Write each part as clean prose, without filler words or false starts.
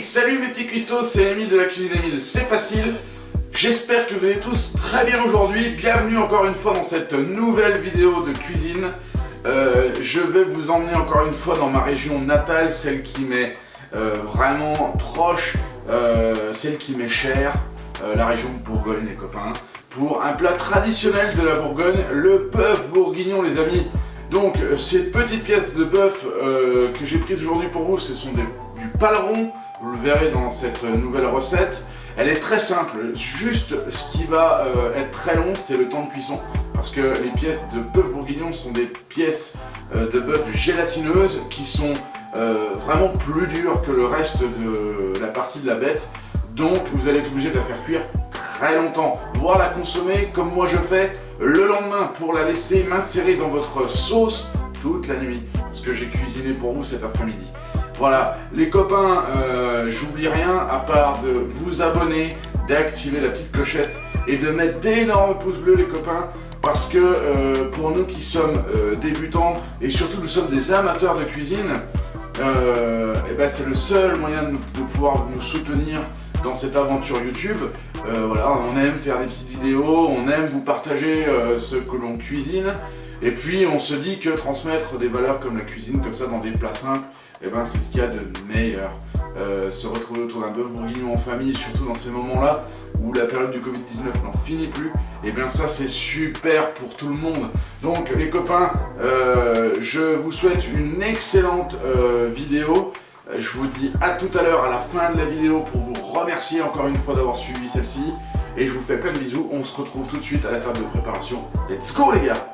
Salut mes petits cuistots, c'est Emile de la cuisine Emile, c'est facile. J'espère que vous allez tous très bien aujourd'hui. Bienvenue encore une fois dans cette nouvelle vidéo de cuisine. Je vais vous emmener encore une fois dans ma région natale, celle qui m'est vraiment proche, celle qui m'est chère, la région de Bourgogne les copains, pour un plat traditionnel de la Bourgogne, le bœuf bourguignon les amis. Donc ces petites pièces de bœuf que j'ai prises aujourd'hui pour vous, ce sont du paleron, vous le verrez dans cette nouvelle recette. Elle est très simple, juste ce qui va être très long, c'est le temps de cuisson. Parce que les pièces de bœuf bourguignon sont des pièces de bœuf gélatineuses qui sont vraiment plus dures que le reste de la partie de la bête. Donc vous allez être obligé de la faire cuire très longtemps, voire la consommer comme moi je fais le lendemain pour la laisser m'insérer dans votre sauce toute la nuit. Parce que j'ai cuisiné pour vous cet après-midi. Voilà, les copains, j'oublie rien à part de vous abonner, d'activer la petite clochette et de mettre d'énormes pouces bleus les copains. Parce que pour nous qui sommes débutants et surtout nous sommes des amateurs de cuisine, et ben c'est le seul moyen de pouvoir nous soutenir dans cette aventure YouTube. Voilà, on aime faire des petites vidéos, on aime vous partager ce que l'on cuisine. Et puis on se dit que transmettre des valeurs comme la cuisine, comme ça dans des plats simples, et ben c'est ce qu'il y a de meilleur. Se retrouver autour d'un bœuf bourguignon en famille, surtout dans ces moments-là où la période du Covid-19 n'en finit plus, et bien ça c'est super pour tout le monde. Donc les copains, je vous souhaite une excellente vidéo. Je vous dis à tout à l'heure à la fin de la vidéo pour vous remercier encore une fois d'avoir suivi celle-ci. Et je vous fais plein de bisous, on se retrouve tout de suite à la table de préparation. Let's go les gars!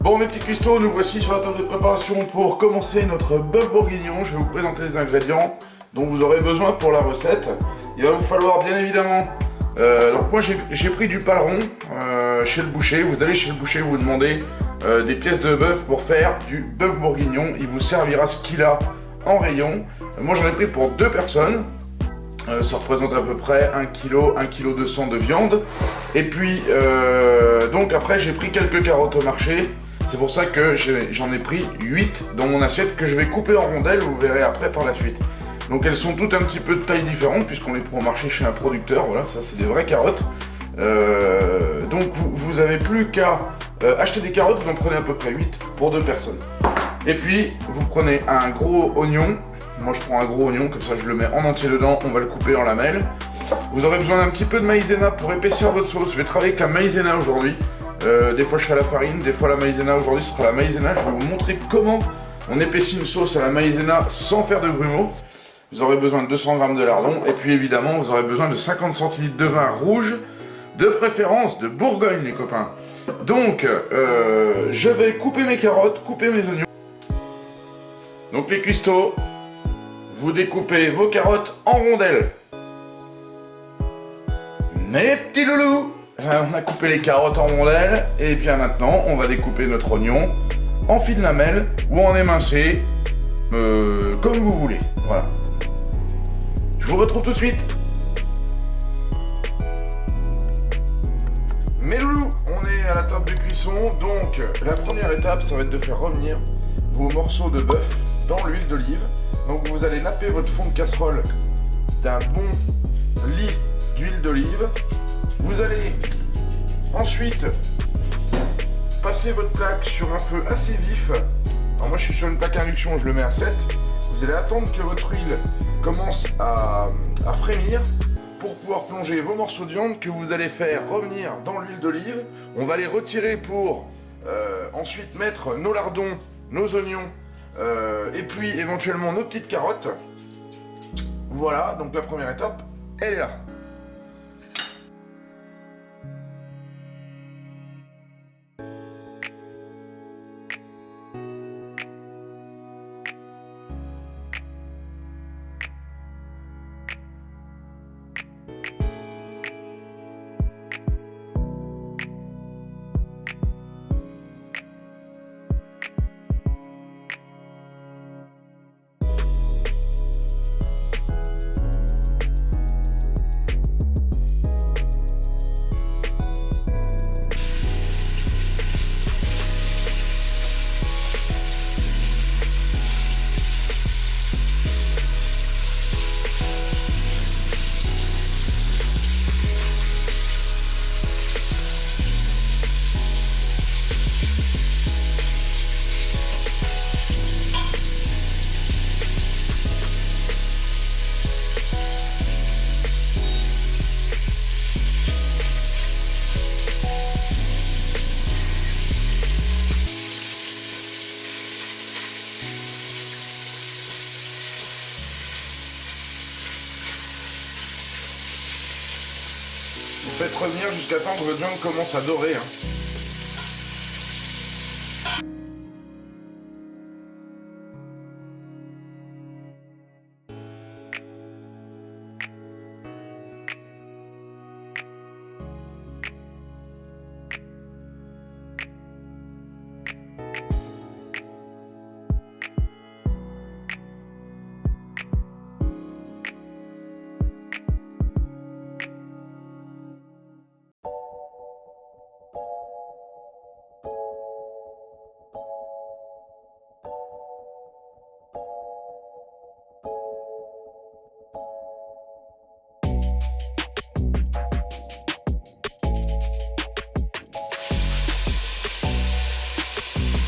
Bon mes petits cuistots, nous voici sur la table de préparation pour commencer notre bœuf bourguignon. Je vais vous présenter les ingrédients dont vous aurez besoin pour la recette. Il va vous falloir bien évidemment, alors moi j'ai pris du paleron chez le boucher. Vous allez chez le boucher, vous demandez des pièces de bœuf pour faire du bœuf bourguignon. Il vous servira ce qu'il a en rayon. Moi j'en ai pris pour 2 personnes. Ça représente à peu près 1 kg 200 de viande. Et puis donc après j'ai pris quelques carottes au marché. C'est pour ça que j'en ai pris 8 dans mon assiette que je vais couper en rondelles, vous verrez après par la suite. Donc elles sont toutes un petit peu de taille différente puisqu'on les prend au marché chez un producteur, voilà, ça c'est des vraies carottes. Donc vous avez plus qu'à acheter des carottes, vous en prenez à peu près 8 pour 2 personnes. Et puis vous prenez un gros oignon, moi je prends un gros oignon, comme ça je le mets en entier dedans, on va le couper en lamelles. Vous aurez besoin d'un petit peu de maïzena pour épaissir votre sauce, je vais travailler avec la maïzena aujourd'hui. Des fois je fais la farine, des fois la maïzena. Aujourd'hui ce sera la maïzena. Je vais vous montrer comment on épaissit une sauce à la maïzena sans faire de grumeaux. Vous aurez besoin de 200 g de lardon et puis évidemment vous aurez besoin de 50 centilitres de vin rouge, de préférence de Bourgogne les copains. Donc je vais couper mes carottes, couper mes oignons. Donc les cuistots, vous découpez vos carottes en rondelles. Mes petits loulous, on a coupé les carottes en rondelles et bien maintenant on va découper notre oignon en fines lamelles ou en émincé, comme vous voulez. Voilà. Je vous retrouve tout de suite. Mes loulous, on est à la table de cuisson. Donc la première étape, ça va être de faire revenir vos morceaux de bœuf dans l'huile d'olive. Donc vous allez napper votre fond de casserole d'un bon lit d'huile d'olive. Vous allez ensuite passer votre plaque sur un feu assez vif. Alors moi je suis sur une plaque à induction, je le mets à 7. Vous allez attendre que votre huile commence à frémir pour pouvoir plonger vos morceaux de viande que vous allez faire revenir dans l'huile d'olive. On va les retirer pour ensuite mettre nos lardons, nos oignons et puis éventuellement nos petites carottes. Voilà, donc la première étape, elle est là. Faites revenir jusqu'à temps que votre viande commence à dorer. Hein.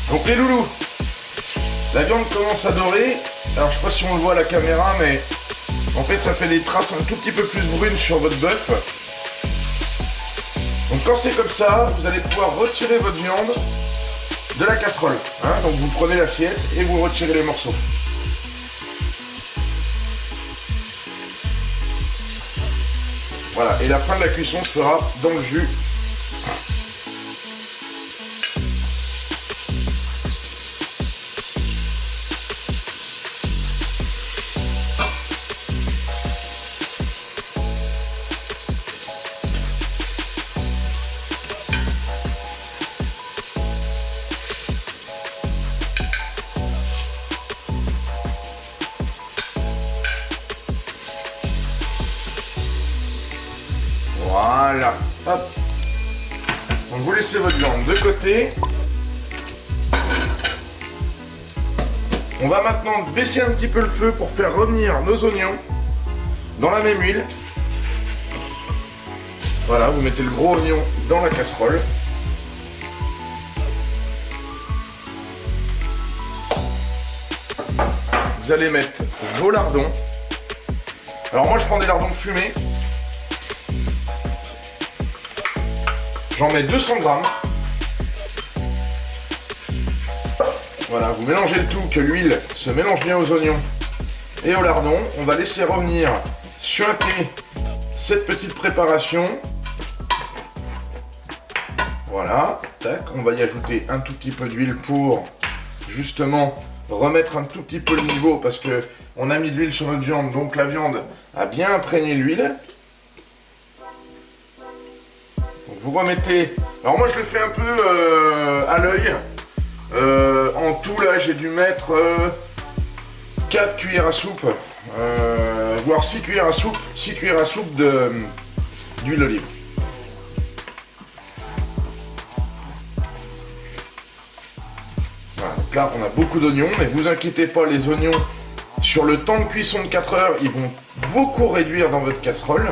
Donc les loulous, la viande commence à dorer. Alors je sais pas si on le voit à la caméra, mais en fait ça fait des traces un tout petit peu plus brunes sur votre bœuf. Donc quand c'est comme ça, vous allez pouvoir retirer votre viande de la casserole. Hein. Donc vous prenez l'assiette et vous retirez les morceaux. Voilà, et la fin de la cuisson se fera dans le jus. Voilà, hop. Donc vous laissez votre viande de côté. On va maintenant baisser un petit peu le feu pour faire revenir nos oignons dans la même huile. Voilà, vous mettez le gros oignon dans la casserole. Vous allez mettre vos lardons. Alors moi je prends des lardons fumés. J'en mets 200 grammes. Voilà, vous mélangez le tout, que l'huile se mélange bien aux oignons et aux lardons. On va laisser revenir suinter cette petite préparation. Voilà, tac, on va y ajouter un tout petit peu d'huile pour justement remettre un tout petit peu le niveau parce que on a mis de l'huile sur notre viande, donc la viande a bien imprégné l'huile. Vous remettez, alors moi je le fais un peu à l'œil, en tout là j'ai dû mettre 4 cuillères à soupe, voire 6 cuillères à soupe d'huile d'olive. Voilà, donc là on a beaucoup d'oignons, mais vous inquiétez pas, les oignons sur le temps de cuisson de 4 heures, ils vont beaucoup réduire dans votre casserole.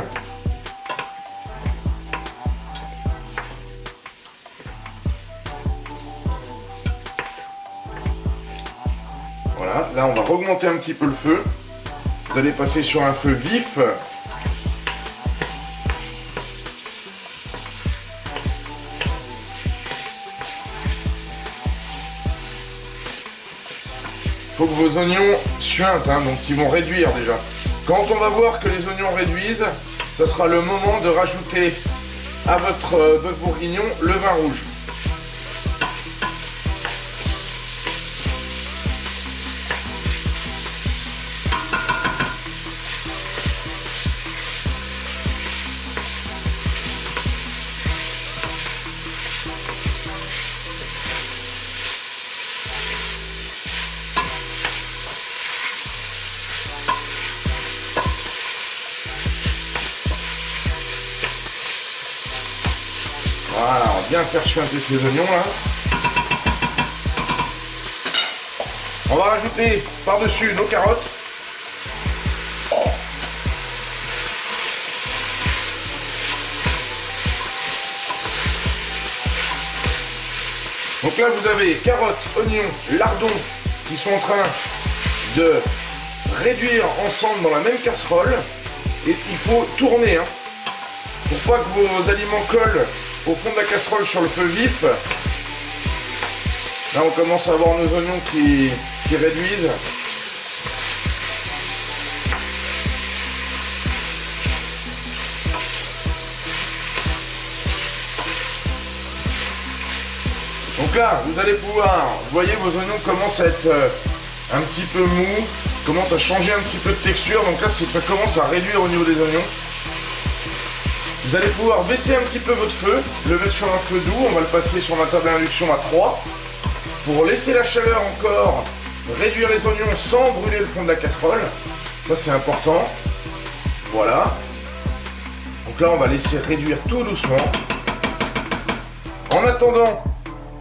Voilà, là on va augmenter un petit peu le feu. Vous allez passer sur un feu vif. Il faut que vos oignons suintent, hein, donc ils vont réduire déjà. Quand on va voir que les oignons réduisent, ça sera le moment de rajouter à votre bœuf bourguignon le vin rouge. Voilà, on va bien faire suinter ces oignons là. On va rajouter par-dessus nos carottes. Donc là vous avez carottes, oignons, lardons qui sont en train de réduire ensemble dans la même casserole. Et il faut tourner, hein, pour pas que vos aliments collent au fond de la casserole sur le feu vif. Là on commence à avoir nos oignons qui réduisent. là, vous allez pouvoir, vous voyez vos oignons commencent à être un petit peu mous, commencent à changer un petit peu de texture, donc là c'est que ça commence à réduire au niveau des oignons. Vous allez pouvoir baisser un petit peu votre feu, le mettre sur un feu doux, on va le passer sur ma table d'induction à 3, pour laisser la chaleur encore, réduire les oignons sans brûler le fond de la casserole, ça c'est important, voilà. Donc là on va laisser réduire tout doucement. En attendant,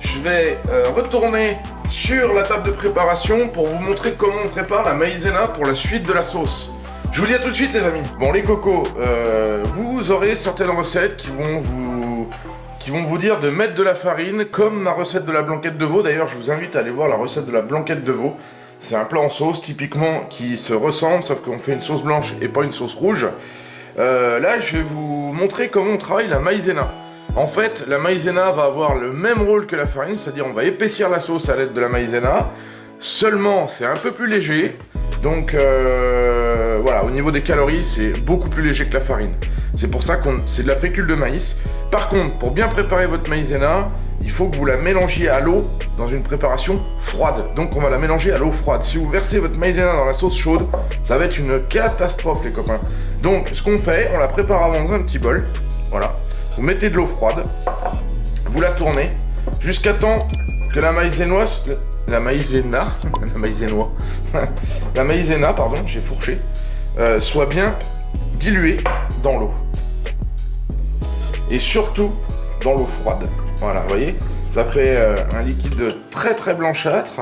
je vais retourner sur la table de préparation pour vous montrer comment on prépare la maïzena pour la suite de la sauce. Je vous dis à tout de suite les amis. Bon les cocos, vous aurez certaines recettes qui vont vous dire de mettre de la farine, comme ma recette de la blanquette de veau. D'ailleurs je vous invite à aller voir la recette de la blanquette de veau. C'est un plat en sauce typiquement qui se ressemble, sauf qu'on fait une sauce blanche et pas une sauce rouge. Là je vais vous montrer comment on travaille la maïzena. En fait, la maïzena va avoir le même rôle que la farine, c'est-à-dire on va épaissir la sauce à l'aide de la maïzena. Seulement, c'est un peu plus léger. Donc voilà, au niveau des calories, c'est beaucoup plus léger que la farine. C'est pour ça que c'est de la fécule de maïs. Par contre, pour bien préparer votre maïzena, il faut que vous la mélangiez à l'eau dans une préparation froide. Donc on va la mélanger à l'eau froide. Si vous versez votre maïzena dans la sauce chaude, ça va être une catastrophe les copains. Donc ce qu'on fait, on la prépare avant dans un petit bol. Voilà. Vous mettez de l'eau froide, vous la tournez, jusqu'à temps que la maïzena, pardon, j'ai fourché, soit bien diluée dans l'eau. Et surtout, dans l'eau froide. Voilà, vous voyez, ça fait un liquide très très blanchâtre.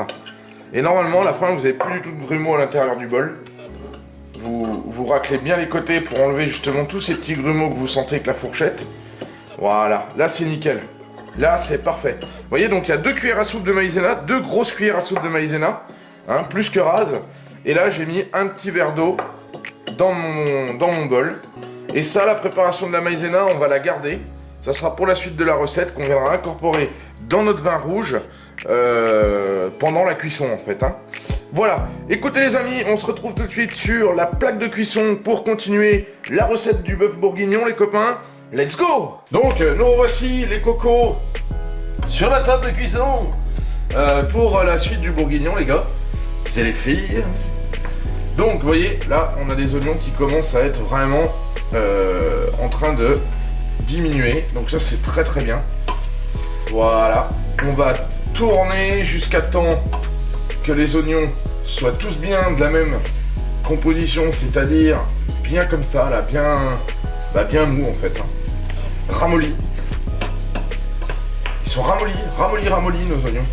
Et normalement, à la fin, vous n'avez plus du tout de grumeaux à l'intérieur du bol. Vous raclez bien les côtés pour enlever justement tous ces petits grumeaux que vous sentez avec la fourchette. Voilà, là c'est nickel. Là c'est parfait. Vous voyez, donc il y a 2 cuillères à soupe de maïzena, 2 grosses cuillères à soupe de maïzena, hein, plus que rase. Et là j'ai mis un petit verre d'eau dans mon bol. Et ça, la préparation de la maïzena, on va la garder. Ça sera pour la suite de la recette qu'on viendra incorporer dans notre vin rouge pendant la cuisson en fait. Hein. Voilà, écoutez les amis, on se retrouve tout de suite sur la plaque de cuisson pour continuer la recette du bœuf bourguignon les copains. Let's go! Donc nous revoici les cocos sur la table de cuisson pour la suite du bourguignon les gars. C'est les filles. Donc vous voyez, là on a des oignons qui commencent à être vraiment en train de diminuer. Donc ça c'est très très bien. Voilà, on va tourner jusqu'à temps que les oignons soient tous bien de la même composition, c'est-à-dire bien comme ça, là, bien mou en fait. Hein. Ramollis. Ils sont ramollis nos oignons.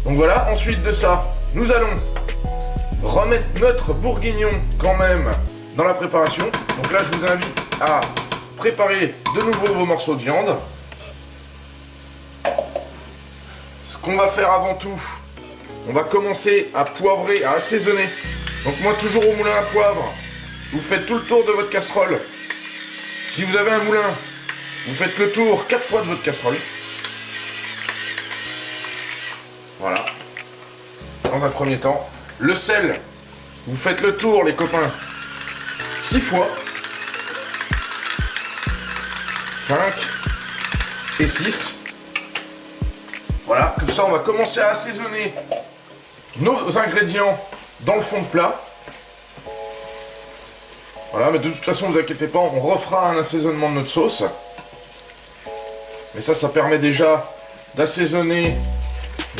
Donc voilà, ensuite de ça, nous allons remettre notre bourguignon quand même dans la préparation. Donc là, je vous invite à préparer de nouveau vos morceaux de viande. Ce qu'on va faire avant tout, on va commencer à poivrer, à assaisonner. Donc moi, toujours au moulin à poivre, vous faites tout le tour de votre casserole. Si vous avez un moulin, vous faites le tour 4 fois de votre casserole. Voilà. Dans un premier temps. Le sel, vous faites le tour, les copains, 6 fois. 5 et 6. Voilà, comme ça on va commencer à assaisonner nos ingrédients dans le fond de plat. Voilà, mais de toute façon, ne vous inquiétez pas, on refera un assaisonnement de notre sauce. Mais ça permet déjà d'assaisonner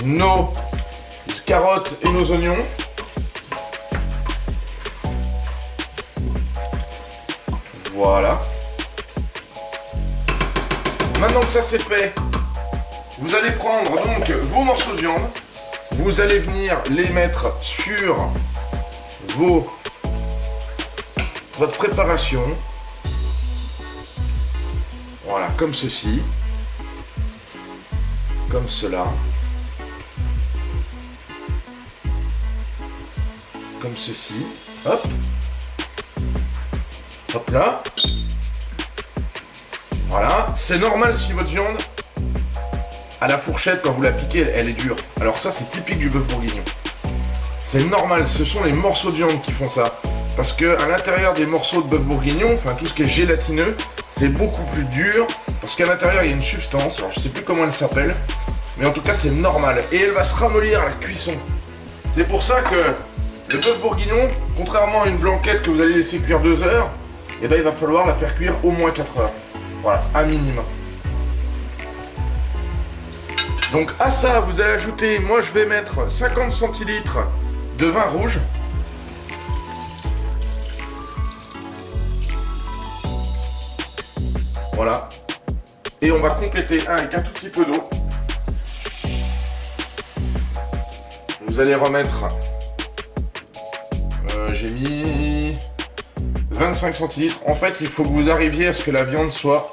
nos carottes et nos oignons. Voilà. Maintenant que ça c'est fait, vous allez prendre donc vos morceaux de viande. Vous allez venir les mettre sur votre préparation. Voilà, comme ceci. Comme cela. Comme ceci. Hop. Hop là. Voilà. C'est normal si votre viande, à la fourchette, quand vous la piquez, elle est dure. Alors ça, c'est typique du bœuf bourguignon. C'est normal, ce sont les morceaux de viande qui font ça. Parce que à l'intérieur des morceaux de bœuf bourguignon, enfin tout ce qui est gélatineux, c'est beaucoup plus dur. Parce qu'à l'intérieur, il y a une substance, alors je sais plus comment elle s'appelle. Mais en tout cas, c'est normal. Et elle va se ramollir à la cuisson. C'est pour ça que le bœuf bourguignon, contrairement à une blanquette que vous allez laisser cuire 2 heures, et ben il va falloir la faire cuire au moins 4 heures. Voilà, un minimum. Donc à ça, vous allez ajouter, moi je vais mettre 50 centilitres de vin rouge. Voilà. Et on va compléter avec un tout petit peu d'eau. Vous allez remettre, j'ai mis 25 centilitres. En fait, il faut que vous arriviez à ce que la viande soit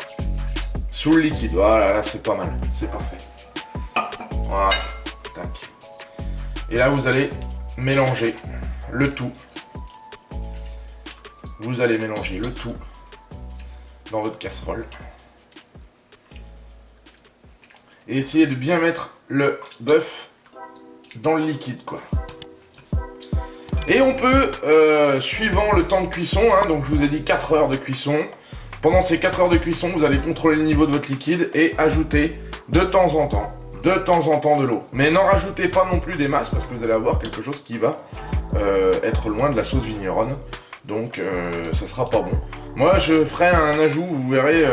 sous le liquide. Voilà, là c'est pas mal, c'est parfait. Voilà, tac. Et là, vous allez mélanger le tout. Vous allez mélanger le tout dans votre casserole. Et essayez de bien mettre le bœuf dans le liquide, quoi. Et on peut, suivant le temps de cuisson, hein, donc je vous ai dit 4 heures de cuisson. Pendant ces 4 heures de cuisson, vous allez contrôler le niveau de votre liquide et ajouter de temps en temps de l'eau. Mais n'en rajoutez pas non plus des masses parce que vous allez avoir quelque chose qui va être loin de la sauce vigneronne. Donc ça sera pas bon. Moi je ferai un ajout, vous verrez,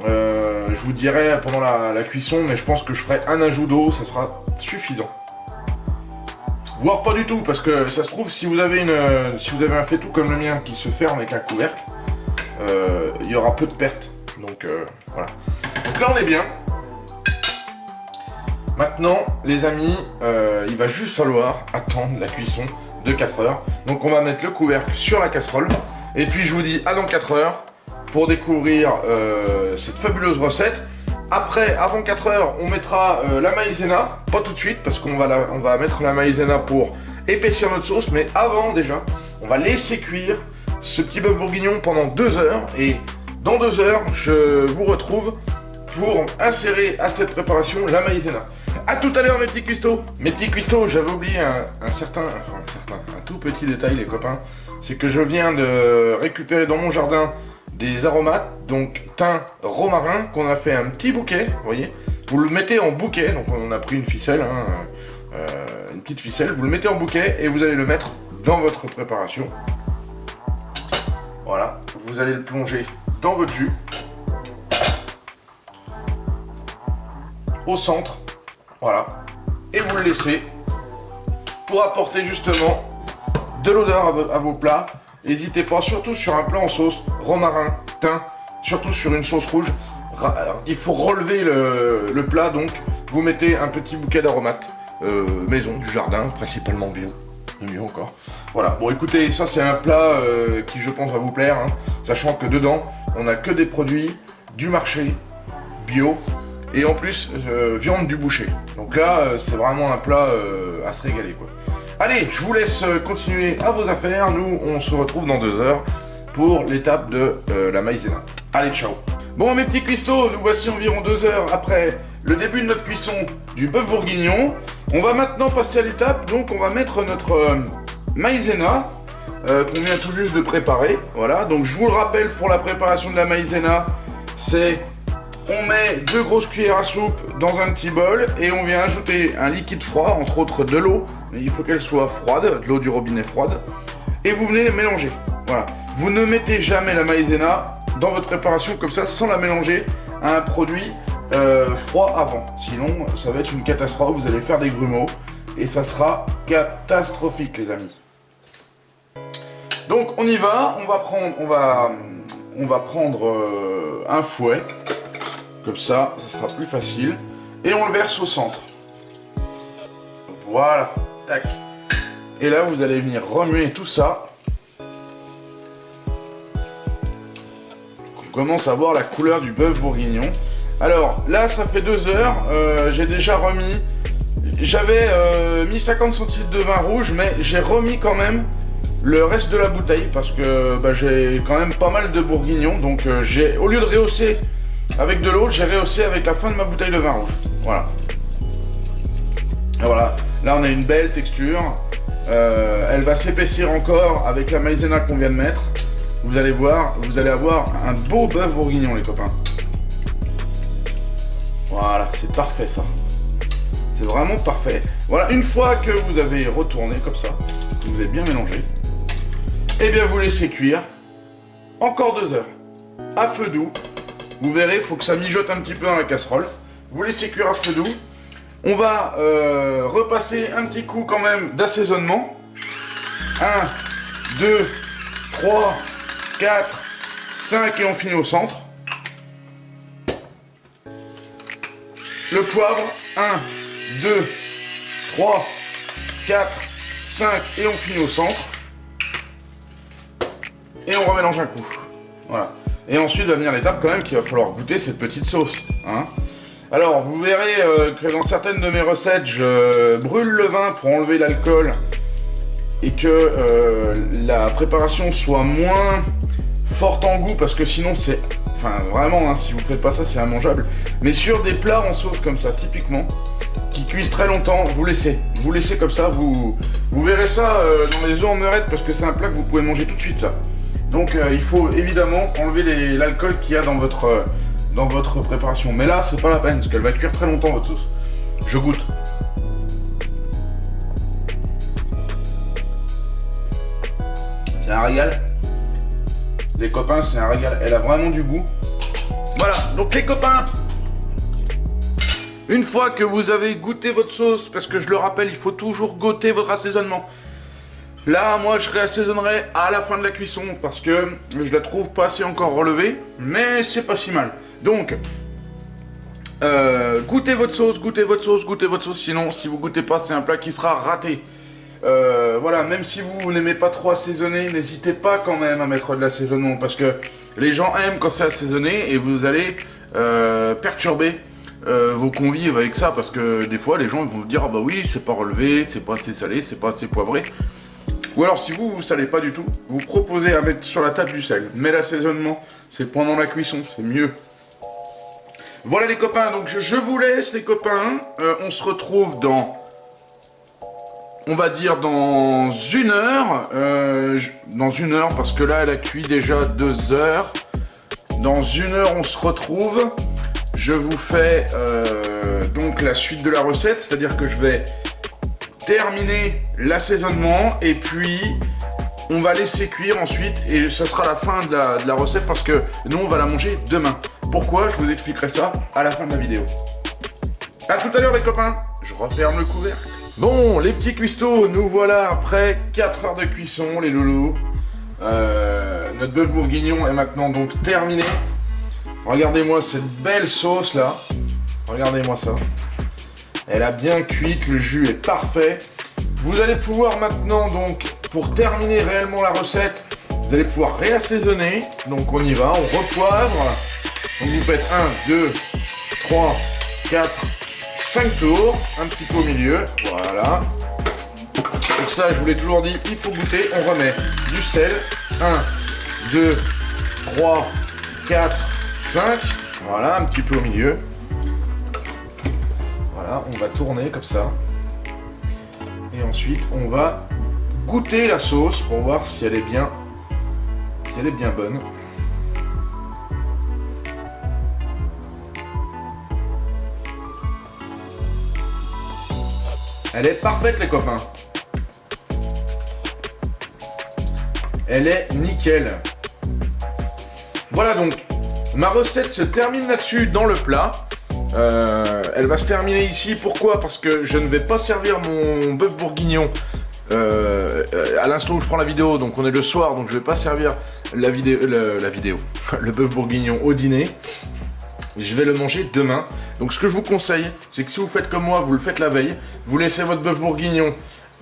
je vous dirai pendant la cuisson, mais je pense que je ferai un ajout d'eau, ça sera suffisant. Voire pas du tout, parce que ça se trouve, si vous avez un faitout comme le mien qui se ferme avec un couvercle, il y aura peu de pertes. Donc voilà. Donc là on est bien. Maintenant, les amis, il va juste falloir attendre la cuisson de 4 heures. Donc on va mettre le couvercle sur la casserole. Et puis je vous dis à dans 4 heures pour découvrir cette fabuleuse recette. Après, avant 4 heures, on mettra la maïzena. Pas tout de suite, parce qu'on va mettre la maïzena pour épaissir notre sauce. Mais avant déjà, on va laisser cuire ce petit bœuf bourguignon pendant 2 heures. Et dans 2 heures, je vous retrouve pour insérer à cette préparation la maïzena. A tout à l'heure mes petits cuistots. Mes petits cuistots, j'avais oublié un tout petit détail les copains. C'est que je viens de récupérer dans mon jardin des aromates, donc thym, romarin, qu'on a fait un petit bouquet, vous voyez. Vous le mettez en bouquet, donc on a pris une ficelle, une petite ficelle, vous le mettez en bouquet et vous allez le mettre dans votre préparation. Voilà, vous allez le plonger dans votre jus. Au centre, voilà, et vous le laissez pour apporter justement de l'odeur à vos plats. N'hésitez pas, surtout sur un plat en sauce, romarin, thym, surtout sur une sauce rouge, il faut relever le plat, donc vous mettez un petit bouquet d'aromates maison, du jardin, principalement bio, le mieux encore. Voilà, bon écoutez, ça c'est un plat qui je pense va vous plaire, hein, sachant que dedans, on n'a que des produits du marché, bio, et en plus, viande du boucher. Donc là, c'est vraiment un plat à se régaler, quoi. Allez, je vous laisse continuer à vos affaires. Nous, on se retrouve dans 2 heures pour l'étape de la maïzena. Allez, ciao. Bon, mes petits cuistots, nous voici environ 2 heures après le début de notre cuisson du bœuf bourguignon. On va maintenant passer à l'étape, donc on va mettre notre maïzena qu'on vient tout juste de préparer. Voilà, donc je vous le rappelle, pour la préparation de la maïzena, c'est... On met 2 grosses cuillères à soupe dans un petit bol et on vient ajouter un liquide froid, entre autres de l'eau, mais il faut qu'elle soit froide, de l'eau du robinet froide, et vous venez les mélanger. Voilà. Vous ne mettez jamais la maïzena dans votre préparation comme ça sans la mélanger à un produit froid avant. Sinon, ça va être une catastrophe, vous allez faire des grumeaux et ça sera catastrophique, les amis. Donc on y va, on va prendre un fouet. Comme ça sera plus facile. Et on le verse au centre. Voilà. Tac. Et là, vous allez venir remuer tout ça. On commence à voir la couleur du bœuf bourguignon. Alors, là, ça fait 2 heures. J'ai déjà remis... J'avais mis 50 centilitres de vin rouge, mais j'ai remis quand même le reste de la bouteille. Parce que j'ai quand même pas mal de bourguignons. Donc, au lieu de rehausser... avec de l'eau, j'ai rehaussé avec la fin de ma bouteille de vin rouge. Voilà. Et voilà. Là, on a une belle texture. Elle va s'épaissir encore avec la maïzena qu'on vient de mettre. Vous allez voir, vous allez avoir un beau bœuf bourguignon, les copains. Voilà, c'est parfait ça. C'est vraiment parfait. Voilà, une fois que vous avez retourné comme ça, que vous avez bien mélangé, et bien vous laissez cuire encore 2 heures à feu doux. Vous verrez, il faut que ça mijote un petit peu dans la casserole. Vous laissez cuire à feu doux. On va repasser un petit coup quand même d'assaisonnement. 1, 2, 3, 4, 5 et on finit au centre. Le poivre, 1, 2, 3, 4, 5 et on finit au centre. Et on remélange un coup. Voilà. Et ensuite va venir l'étape quand même qu'il va falloir goûter cette petite sauce. Hein. Alors vous verrez que dans certaines de mes recettes, je brûle le vin pour enlever l'alcool et que la préparation soit moins forte en goût parce que sinon c'est... Enfin vraiment, hein, si vous faites pas ça, c'est immangeable. Mais sur des plats en sauce comme ça, typiquement, qui cuisent très longtemps, vous laissez comme ça, vous verrez ça dans les œufs en meurette parce que c'est un plat que vous pouvez manger tout de suite ça. Donc il faut évidemment enlever l'alcool qu'il y a dans votre préparation. Mais là, c'est pas la peine parce qu'elle va cuire très longtemps votre sauce. Je goûte. C'est un régal. Les copains, c'est un régal. Elle a vraiment du goût. Voilà, donc les copains, une fois que vous avez goûté votre sauce, parce que je le rappelle, il faut toujours goûter votre assaisonnement. Là, moi, je réassaisonnerai à la fin de la cuisson parce que je la trouve pas assez encore relevée, mais c'est pas si mal. Donc, goûtez votre sauce, sinon, si vous goûtez pas, c'est un plat qui sera raté. Voilà, même si vous n'aimez pas trop assaisonner, n'hésitez pas quand même à mettre de l'assaisonnement parce que les gens aiment quand c'est assaisonné et vous allez perturber vos convives avec ça parce que des fois, les gens vont vous dire ah bah oui, c'est pas relevé, c'est pas assez salé, c'est pas assez poivré. Ou alors si vous salez pas du tout, vous proposez à mettre sur la table du sel. Mais l'assaisonnement, c'est pendant la cuisson, c'est mieux. Voilà les copains, donc je vous laisse les copains. On se retrouve dans, on va dire dans 1 heure. Dans 1 heure, parce que là elle a cuit déjà 2 heures. Dans 1 heure on se retrouve. Je vous fais donc la suite de la recette, c'est-à-dire que je vais terminer l'assaisonnement et puis on va laisser cuire ensuite et ça sera la fin de la recette parce que nous on va la manger demain. Pourquoi? Je vous expliquerai ça à la fin de la vidéo. A tout à l'heure les copains, je referme le couvercle. Bon les petits cuistots, nous voilà après 4 heures de cuisson les loulous. Notre bœuf bourguignon est maintenant donc terminé. Regardez-moi cette belle sauce là. Regardez-moi ça. Elle a bien cuit, le jus est parfait. Vous allez pouvoir maintenant donc, pour terminer réellement la recette, vous allez pouvoir réassaisonner. Donc on y va, on repoivre. Donc vous faites 1, 2, 3, 4, 5 tours. Un petit peu au milieu, voilà. Pour ça, je vous l'ai toujours dit, il faut goûter. On remet du sel. 1, 2, 3, 4, 5. Voilà, un petit peu au milieu. Voilà, on va tourner comme ça. Et ensuite, on va goûter la sauce pour voir si elle est bien, bonne. Elle est parfaite les copains. Elle est nickel. Voilà donc, ma recette se termine là-dessus dans le plat. Elle va se terminer ici, pourquoi? Parce que je ne vais pas servir mon bœuf bourguignon à l'instant où je prends la vidéo, donc on est le soir, donc je vais pas servir la vidéo, le bœuf bourguignon au dîner. Je vais le manger demain. Donc ce que je vous conseille, c'est que si vous faites comme moi, vous le faites la veille, vous laissez votre bœuf bourguignon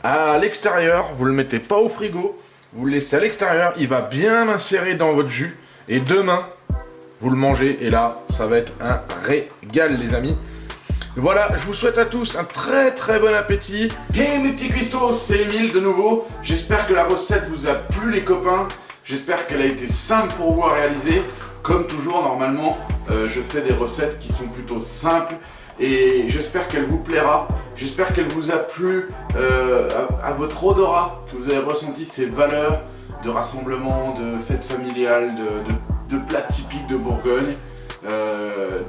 à l'extérieur, vous le mettez pas au frigo, vous le laissez à l'extérieur, il va bien insérer dans votre jus, et demain, vous le mangez, et là, ça va être un régal, les amis. Voilà, je vous souhaite à tous un très très bon appétit. Et mes petits cuistots, c'est Emile de nouveau. J'espère que la recette vous a plu, les copains. J'espère qu'elle a été simple pour vous à réaliser. Comme toujours, normalement, je fais des recettes qui sont plutôt simples. Et j'espère qu'elle vous plaira. J'espère qu'elle vous a plu à votre odorat, que vous avez ressenti ces valeurs de rassemblement, de fête familiale, de plats typiques de Bourgogne.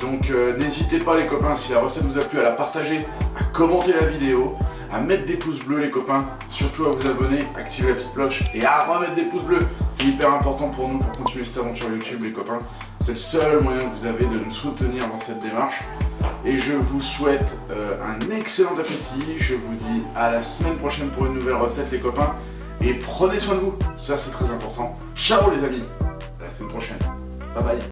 Donc n'hésitez pas les copains, si la recette vous a plu, à la partager, à commenter la vidéo, à mettre des pouces bleus les copains, surtout à vous abonner, activer la petite cloche et à remettre des pouces bleus. C'est hyper important pour nous pour continuer cette aventure YouTube les copains. C'est le seul moyen que vous avez de nous soutenir dans cette démarche. Et je vous souhaite un excellent appétit. Je vous dis à la semaine prochaine pour une nouvelle recette les copains. Et prenez soin de vous, ça c'est très important. Ciao les amis, à la semaine prochaine. Bye bye.